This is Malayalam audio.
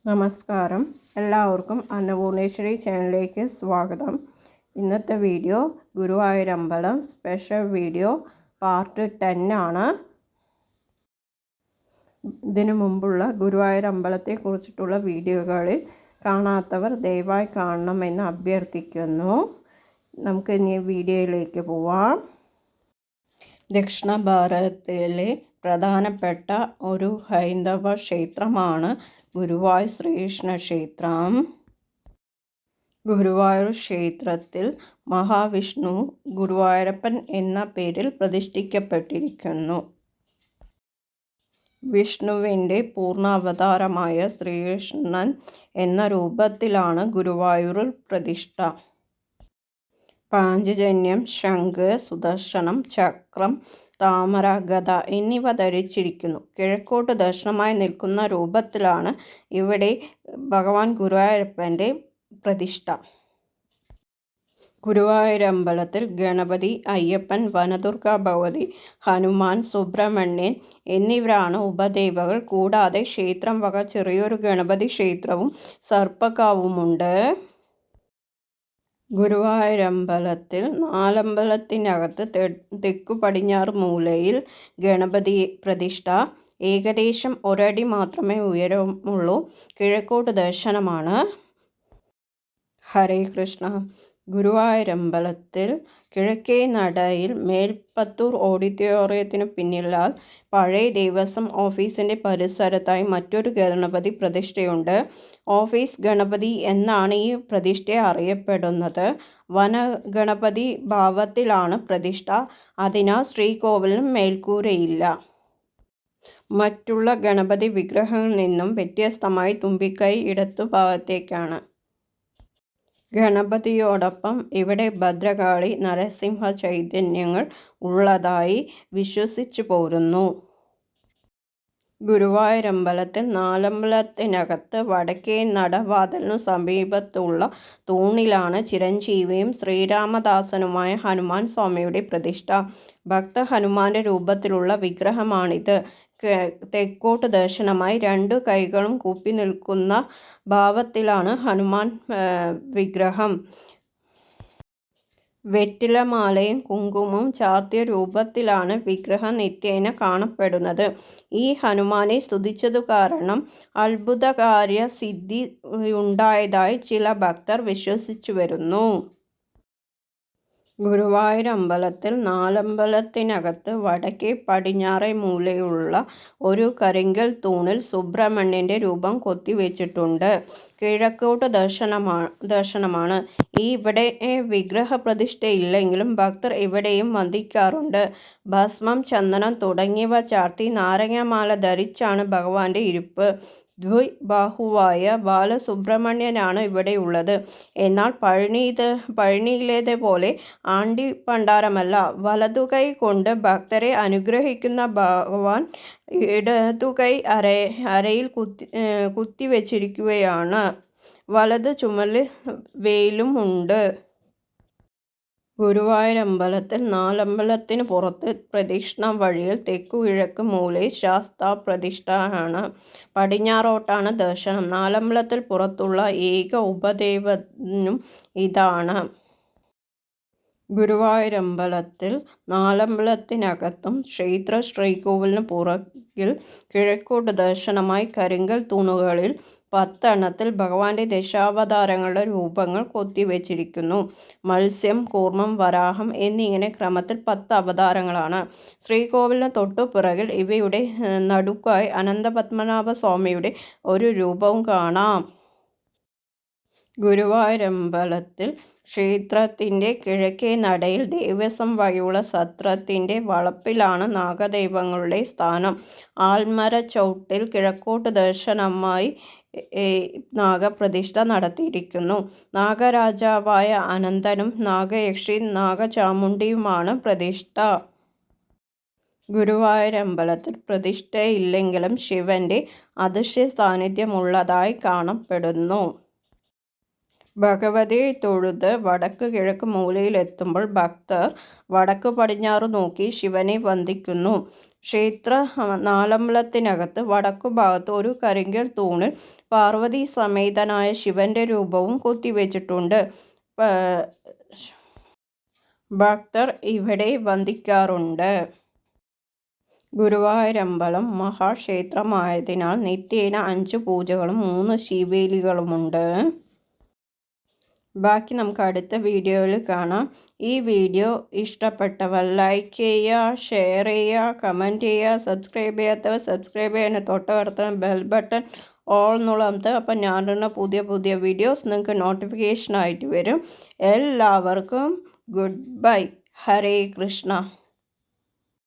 നമസ്കാരം, എല്ലാവർക്കും അന്നപൂർണേശ്വരി ചാനലിലേക്ക് സ്വാഗതം. ഇന്നത്തെ വീഡിയോ ഗുരുവായൂരമ്പലം സ്പെഷ്യൽ വീഡിയോ പാർട്ട് 10 ആണ്. ഇതിനു മുമ്പുള്ള ഗുരുവായൂരമ്പലത്തെക്കുറിച്ചിട്ടുള്ള വീഡിയോകളിൽ കാണാത്തവർ ദയവായി കാണണമെന്ന് അഭ്യർത്ഥിക്കുന്നു. നമുക്ക് ഇനി വീഡിയോയിലേക്ക് പോവാം. ദക്ഷിണ ഭാരതത്തിലെ പ്രധാനപ്പെട്ട ഒരു ഹൈന്ദവ ക്ഷേത്രമാണ് ഗുരുവായൂർ ശ്രീകൃഷ്ണ ക്ഷേത്രം. ഗുരുവായൂർ ക്ഷേത്രത്തിൽ മഹാവിഷ്ണു ഗുരുവായൂരപ്പൻ എന്ന പേരിൽ പ്രതിഷ്ഠിക്കപ്പെട്ടിരിക്കുന്നു. വിഷ്ണുവിൻ്റെ പൂർണ്ണാവതാരമായ ശ്രീകൃഷ്ണൻ എന്ന രൂപത്തിലാണ് ഗുരുവായൂരിൽ പ്രതിഷ്ഠ. പാഞ്ചജന്യം, ശംഖ്, സുദർശനം, ചക്രം, താമര, ഗദ എന്നിവ ധരിച്ചിരിക്കുന്നു. കിഴക്കോട്ട് ദർശനമായി നിൽക്കുന്ന രൂപത്തിലാണ് ഇവിടെ ഭഗവാൻ ഗുരുവായൂരപ്പൻ്റെ പ്രതിഷ്ഠ. ഗുരുവായൂരമ്പലത്തിൽ ഗണപതി, അയ്യപ്പൻ, വനദുർഗ ഭഗവതി, ഹനുമാൻ, സുബ്രഹ്മണ്യൻ എന്നിവരാണ് ഉപദേവകൾ. കൂടാതെ ക്ഷേത്രം വക ചെറിയൊരു ഗണപതി ക്ഷേത്രവും സർപ്പക്കാവുമുണ്ട്. ഗുരുവായൂരമ്പലത്തിൽ നാലമ്പലത്തിനകത്ത് തെക്കു പടിഞ്ഞാറ് മൂലയിൽ ഗണപതി പ്രതിഷ്ഠ. ഏകദേശം ഒരടി മാത്രമേ ഉയരമുള്ളൂ. കിഴക്കോട്ട് ദർശനമാണ്. ഹരേ കൃഷ്ണ. ഗുരുവായൂരമ്പലത്തിൽ കിഴക്കേ നടയിൽ മേൽപ്പത്തൂർ ഓഡിറ്റോറിയത്തിനു പിന്നിലാൽ പഴയ ദേവസ്വം ഓഫീസിൻ്റെ പരിസരത്തായി മറ്റൊരു ഗണപതി പ്രതിഷ്ഠയുണ്ട്. ഓഫീസ് ഗണപതി എന്നാണ് ഈ പ്രതിഷ്ഠ അറിയപ്പെടുന്നത്. വനഗണപതി ഭാവത്തിലാണ് പ്രതിഷ്ഠ. അതിനാൽ ശ്രീകോവിലിന് മേൽക്കൂരയില്ല. മറ്റുള്ള ഗണപതി വിഗ്രഹങ്ങളിൽ നിന്നും വ്യത്യസ്തമായി തുമ്പിക്കൈ ഇടത്തു ഭാഗത്തേക്കാണ്. ഗണപതിയോടൊപ്പം ഇവിടെ ഭദ്രകാളി, നരസിംഹ ചൈതന്യങ്ങൾ ഉള്ളതായി വിശ്വസിച്ചു പോരുന്നു. ഗുരുവായൂരമ്പലത്തിൽ നാലമ്പലത്തിനകത്ത് വടക്കേ നടവാതിലിനു സമീപത്തുള്ള തൂണിലാണ് ചിരഞ്ജീവിയും ശ്രീരാമദാസനുമായ ഹനുമാൻ സ്വാമിയുടെ പ്രതിഷ്ഠ. ഭക്ത ഹനുമാന്റെ രൂപത്തിലുള്ള വിഗ്രഹമാണിത്. തെക്കോട്ട് ദർശനമായി രണ്ടു കൈകളും കൂപ്പി നിൽക്കുന്ന ഭാവത്തിലാണ് ഹനുമാൻ വിഗ്രഹം. വെറ്റിലമാലയും കുങ്കുമവും ചാർത്തിയ രൂപത്തിലാണ് വിഗ്രഹം നിത്യേന കാണപ്പെടുന്നത്. ഈ ഹനുമാനെ സ്തുതിച്ചതു കാരണം അത്ഭുതകാര്യ സിദ്ധി ഉണ്ടായതായി ചില ഭക്തർ വിശ്വസിച്ചു വരുന്നു. ഗുരുവായൂരമ്പലത്തിൽ നാലമ്പലത്തിനകത്ത് വടക്കേ പടിഞ്ഞാറേ മൂലയുള്ള ഒരു കരിങ്കൽ തൂണിൽ സുബ്രഹ്മണ്യൻ്റെ രൂപം കൊത്തിവെച്ചിട്ടുണ്ട്. കിഴക്കോട്ട് ദർശനമാണ്. ഇവിടെ വിഗ്രഹപ്രതിഷ്ഠയില്ലെങ്കിലും ഭക്തർ ഇവിടെയും വന്ദിക്കാറുണ്ട്. ഭസ്മം, ചന്ദനം തുടങ്ങിയവ ചാർത്തി നാരങ്ങാമാല ധരിച്ചാണ് ഭഗവാന്റെ ഇരിപ്പ്. ദ്വിബാഹുവായ ബാലസുബ്രഹ്മണ്യനാണ് ഇവിടെയുള്ളത്. എന്നാൽ പഴനിയിലേതുപോലെ ആണ്ടിപ്പണ്ടാരമല്ല. വലതുകൈ കൊണ്ട് ഭക്തരെ അനുഗ്രഹിക്കുന്ന ഭഗവാൻ ഇടതുകൈ അരയിൽ കുത്തിവെച്ചിരിക്കുകയാണ്. വലത് ചുമലിൽ വേലും ഉണ്ട്. ഗുരുവായൂരമ്പലത്തിൽ നാലമ്പലത്തിന് പുറത്ത് പ്രദക്ഷിണ വഴിയിൽ തെക്കുകിഴക്ക് മൂലയിൽ ശാസ്താപ്രതിഷ്ഠയാണ്. പടിഞ്ഞാറോട്ടാണ് ദർശനം. നാലമ്പലത്തിൽ പുറത്തുള്ള ഏക ഉപദേവനും ഇതാണ്. ഗുരുവായൂരമ്പലത്തിൽ നാലമ്പലത്തിനകത്തും ശ്രീകോവിലിന് പുറകിൽ കിഴക്കോട്ട് ദർശനമായി കരിങ്കൽ തൂണുകളിൽ 10 എണ്ണത്തിൽ ഭഗവാന്റെ ദശാവതാരങ്ങളുടെ രൂപങ്ങൾ കൊത്തിവെച്ചിരിക്കുന്നു. മത്സ്യം, കൂർമ്മം, വരാഹം എന്നിങ്ങനെ ക്രമത്തിൽ 10 അവതാരങ്ങളാണ്. ശ്രീകോവിലിന് തൊട്ടുപിറകിൽ ഇവയുടെ നടുക്കായി അനന്തപത്മനാഭ സ്വാമിയുടെ ഒരു രൂപവും കാണാം. ഗുരുവായൂരമ്പലത്തിൽ ക്ഷേത്രത്തിൻ്റെ കിഴക്കേ നടയിൽ ദേവസ്വം വകയുള്ള സത്രത്തിൻ്റെ വളപ്പിലാണ് നാഗദൈവങ്ങളുടെ സ്ഥാനം. ആൽമരച്ചൗട്ടിൽ കിഴക്കോട്ട് ദർശനമായി നാഗപ്രതിഷ്ഠ നടത്തിയിരിക്കുന്നു. നാഗരാജാവായ അനന്തനും നാഗയക്ഷി നാഗചാമുണ്ഡിയുമാണ് പ്രതിഷ്ഠ. ഗുരുവായൂരമ്പലത്തിൽ പ്രതിഷ്ഠയില്ലെങ്കിലും ശിവന്റെ അദൃശ്യ സാന്നിധ്യമുള്ളതായി കാണപ്പെടുന്നു. ഭഗവതിയെ തൊഴുത് വടക്ക് കിഴക്ക് മൂലയിലെത്തുമ്പോൾ ഭക്തർ വടക്ക് പടിഞ്ഞാറ് നോക്കി ശിവനെ വന്ദിക്കുന്നു. ക്ഷേത്ര നാലമ്പലത്തിനകത്ത് വടക്കുഭാഗത്ത് ഒരു കരിങ്കൽ തൂണിൽ പാർവതി സമേതനായ ശിവന്റെ രൂപവും കൊത്തിവെച്ചിട്ടുണ്ട്. ഭക്തർ ഇവിടെ വന്ദിക്കാറുണ്ട്. ഗുരുവായൂരമ്പലം മഹാക്ഷേത്രമായതിനാൽ നിത്യേന 5 പൂജകളും 3 ശീവേലികളുമുണ്ട്. ബാക്കി നമുക്ക് അടുത്ത വീഡിയോയിൽ കാണാം. ഈ വീഡിയോ ഇഷ്ടപ്പെട്ടവർ ലൈക്ക് ചെയ്യുക, ഷെയർ ചെയ്യുക, കമൻറ്റ് ചെയ്യുക. സബ്സ്ക്രൈബ് ചെയ്യാത്തവർ സബ്സ്ക്രൈബ് ചെയ്യാൻ തൊട്ടടുത്ത ബെൽ ബട്ടൺ ഓൾ എന്നുള്ളത്. അപ്പം ഞാനിടുന്ന പുതിയ പുതിയ വീഡിയോസ് നിങ്ങൾക്ക് നോട്ടിഫിക്കേഷനായിട്ട് വരും. എല്ലാവർക്കും ഗുഡ് ബൈ. ഹരേ കൃഷ്ണ.